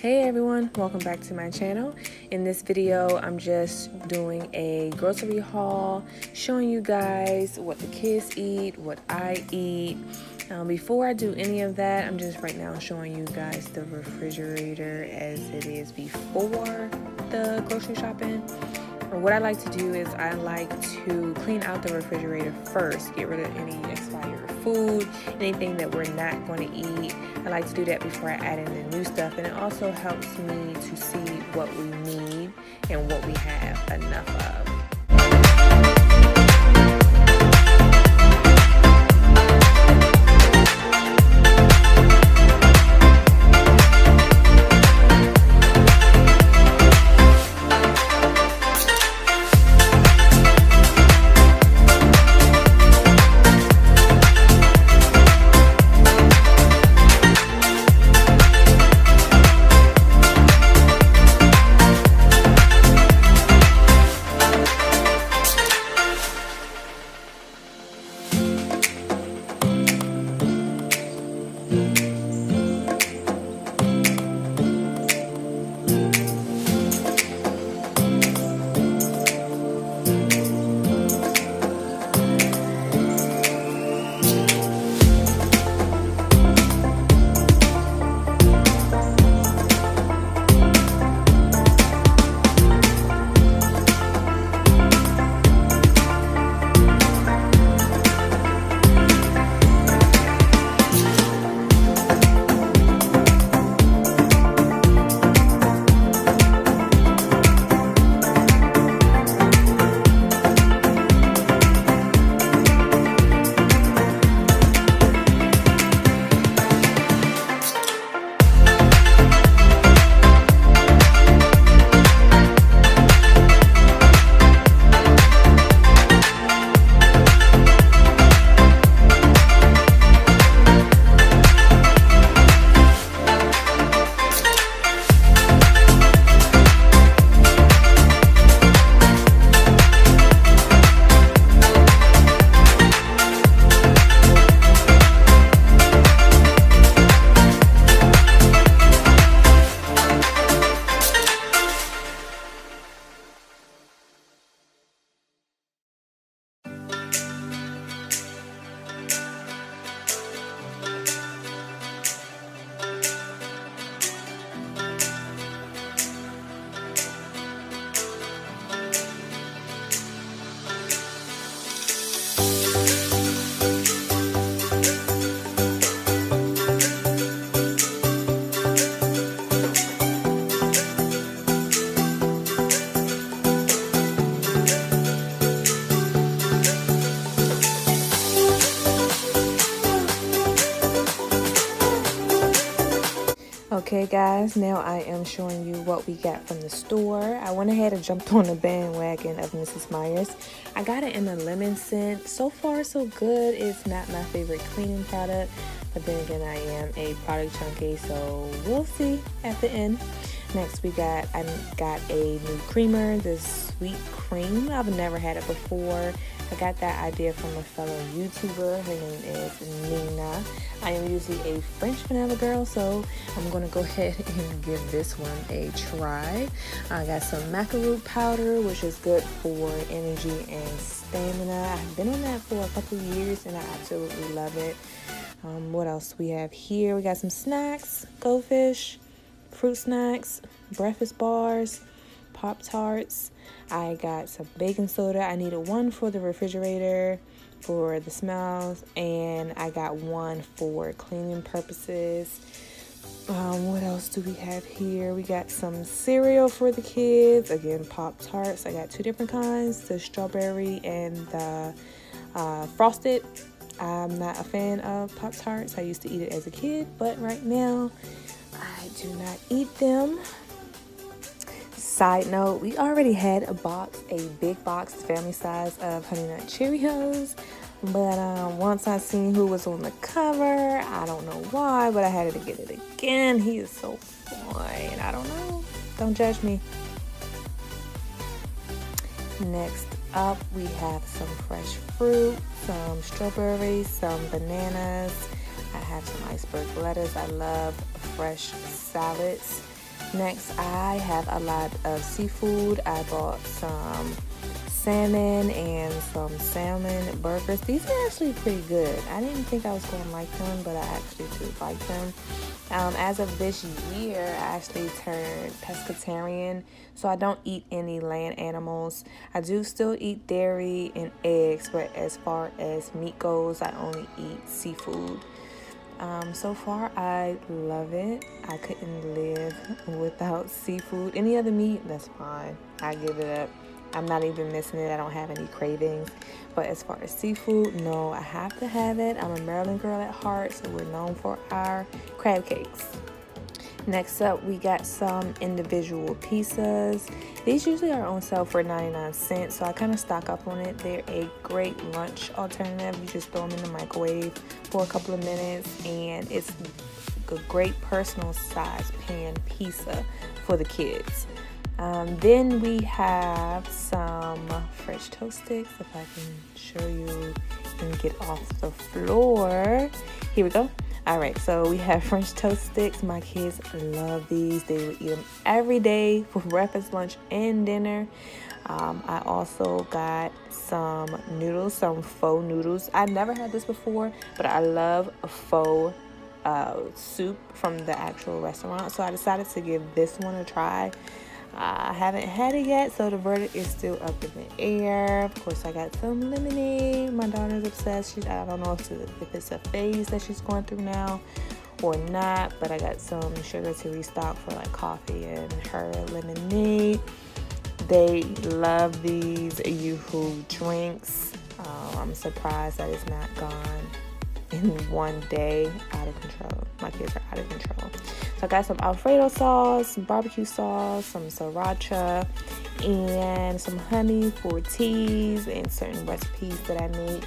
Hey everyone, welcome back to my channel. In this video, I'm just doing a grocery haul, showing you guys what the kids eat, what I eat. Before I do any of that, I'm just right now showing you guys the refrigerator as it is before the grocery shopping. What I like to do is I like to clean out the refrigerator first, get rid of any expired food, anything that we're not going to eat. I like to do that before I add in the new stuff, and it also helps me to see what we need and what we have enough of. Okay guys, now I am showing you what we got from the store. I went ahead and jumped on the bandwagon of Mrs. Meyer's. I got it in a lemon scent. So far so good. It's not my favorite cleaning product, but then again I am a product junkie, so we'll see at the end. Next I got a new creamer, this sweet cream. I've never had it before. I got that idea from a fellow YouTuber. Her name is Nina. I am usually a French vanilla girl, so I'm going to go ahead and give this one a try. I got some macaroon powder, which is good for energy and stamina. I've been on that for a couple of years, and I absolutely love it. What else we have here? We got some snacks, goldfish, fruit snacks, breakfast bars, Pop-Tarts. I got some baking soda. I needed one for the refrigerator for the smells, and I got one for cleaning purposes. What else do we have here? We got some cereal for the kids. Again, Pop-Tarts. I got two different kinds, the strawberry and the frosted. I'm not a fan of Pop-Tarts. I used to eat it as a kid, but right now I do not eat them. Side note, we already had a big box, family size of Honey Nut Cheerios, but once I seen who was on the cover, I don't know why, but I had to get it again. He is so fine. I don't know. Don't judge me. Next up, we have some fresh fruit, some strawberries, some bananas. I have some iceberg lettuce. I love fresh salads. Next, I have a lot of seafood. I bought some salmon and some salmon burgers. These are actually pretty good. I didn't think I was going to like them, but I actually do like them. As of this year, I actually turned pescatarian, so I don't eat any land animals. I do still eat dairy and eggs, but as far as meat goes, I only eat seafood. So far, I love it. I couldn't live without seafood. Any other meat, that's fine. I give it up. I'm not even missing it. I don't have any cravings. But as far as seafood, no, I have to have it. I'm a Maryland girl at heart, so we're known for our crab cakes. Next up, we got some individual pizzas. These usually are on sale for 99 cents, so I kind of stock up on it. They're a great lunch alternative. You just throw them in the microwave for a couple of minutes, and it's a great personal size pan pizza for the kids. Then we have some French toast sticks, if I can show you and get off the floor. Here we go. All right, so we have French toast sticks. My kids love these. They would eat them every day for breakfast, lunch, and dinner. I also got some noodles, some faux noodles. I never had this before, but I love faux soup from the actual restaurant. So I decided to give this one a try. I haven't had it yet, so the verdict is still up in the air. Of course, I got some lemonade. My daughter's obsessed. I don't know if it's a phase that she's going through now or not, but I got some sugar to restock for like coffee and her lemonade. They love these Yoo-hoo drinks. I'm surprised that it's not gone in one day. Out of control. My kids are out of control. So I got some Alfredo sauce, some barbecue sauce, some sriracha, and some honey for teas and certain recipes that I make.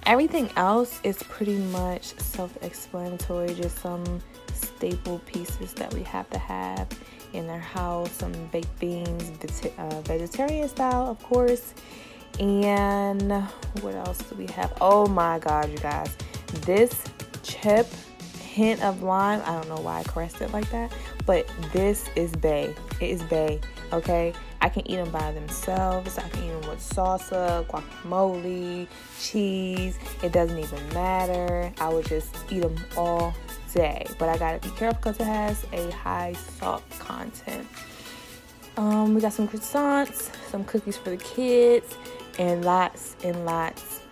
Everything else is pretty much self-explanatory, just some staple pieces that we have to have in our house. Some baked beans, vegetarian style, of course. And what else do we have? Oh my God, you guys. This chip, hint of lime. I don't know why I caressed it like that, but this is bae. It is bae, okay? I can eat them by themselves. I can eat them with salsa, guacamole, cheese. It doesn't even matter. I would just eat them all day. But I gotta be careful because it has a high salt content. We got some croissants, some cookies for the kids, and lots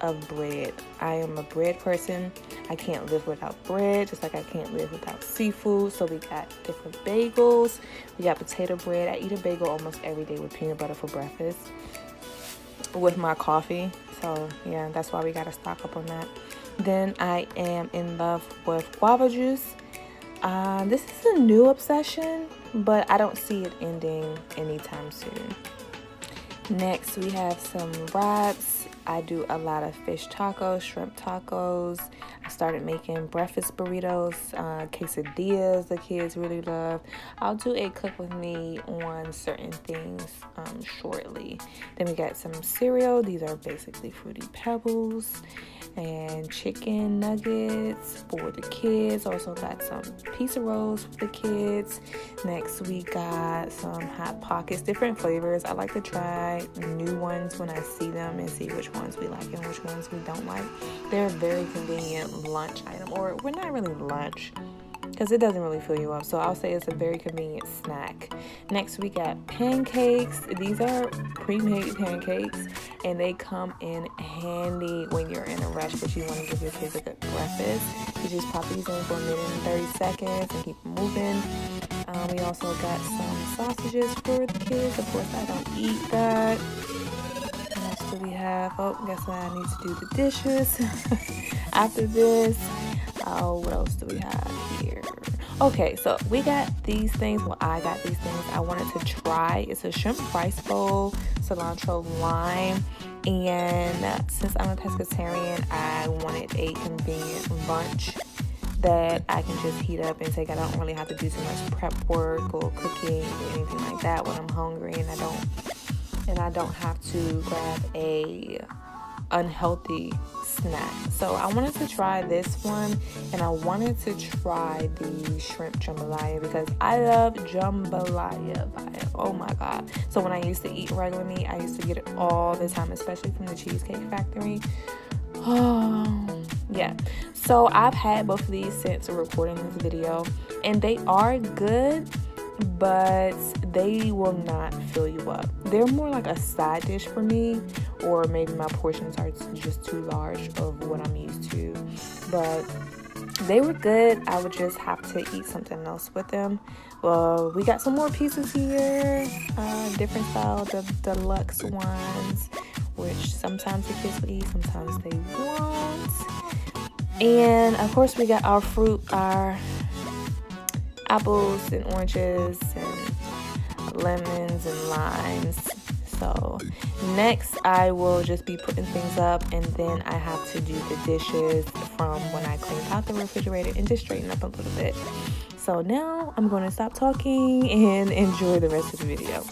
of bread. I am a bread person. I can't live without bread, just like I can't live without seafood. So we got different bagels. We got potato bread. I eat a bagel almost every day with peanut butter for breakfast with my coffee. So yeah, that's why we gotta stock up on that. Then I am in love with guava juice. This is a new obsession, but I don't see it ending anytime soon. Next, we have some wraps. I do a lot of fish tacos, shrimp tacos. I started making breakfast burritos, quesadillas the kids really love. I'll do a cook with me on certain things shortly. Then we got some cereal. These are basically Fruity Pebbles and chicken nuggets for the kids. Also got some pizza rolls for the kids. Next, we got some Hot Pockets, different flavors. I like to try new ones when I see them and see which ones we like and which ones we don't like. They're a very convenient lunch item, or we're not really lunch because it doesn't really fill you up, so I'll say it's a very convenient snack. Next, we got pancakes. These are pre-made pancakes, and they come in handy when you're in a rush but you want to give your kids a good breakfast. You just pop these in for a minute and 30 seconds and keep them moving. We also got some sausages for the kids. Of course, I don't eat that. What else do we have? Oh, guess what? I need to do the dishes after this. Oh, what else do we have here? Okay, so we got these things. Well, I got these things I wanted to try. It's a shrimp rice bowl, cilantro lime. And since I'm a pescatarian, I wanted a convenient lunch that I can just heat up and take. I don't really have to do too much prep work or cooking or anything like that when I'm hungry, and I don't have to grab a unhealthy snack. So I wanted to try this one, and I wanted to try the shrimp jambalaya because I love jambalaya. Oh my god. So when I used to eat regular meat, I used to get it all the time, especially from the Cheesecake Factory. Oh yeah. So I've had both of these since recording this video, and they are good, but they will not fill you up. They're more like a side dish for me, or maybe my portions are just too large of what I'm used to. But they were good. I would just have to eat something else with them. Well, we got some more pieces here, different style, the deluxe ones, which sometimes the kids will eat, sometimes they won't. And of course we got our fruit, our apples and oranges and lemons and limes. So next I will just be putting things up, and then I have to do the dishes from when I cleaned out the refrigerator and just straighten up a little bit. So now I'm going to stop talking and enjoy the rest of the video.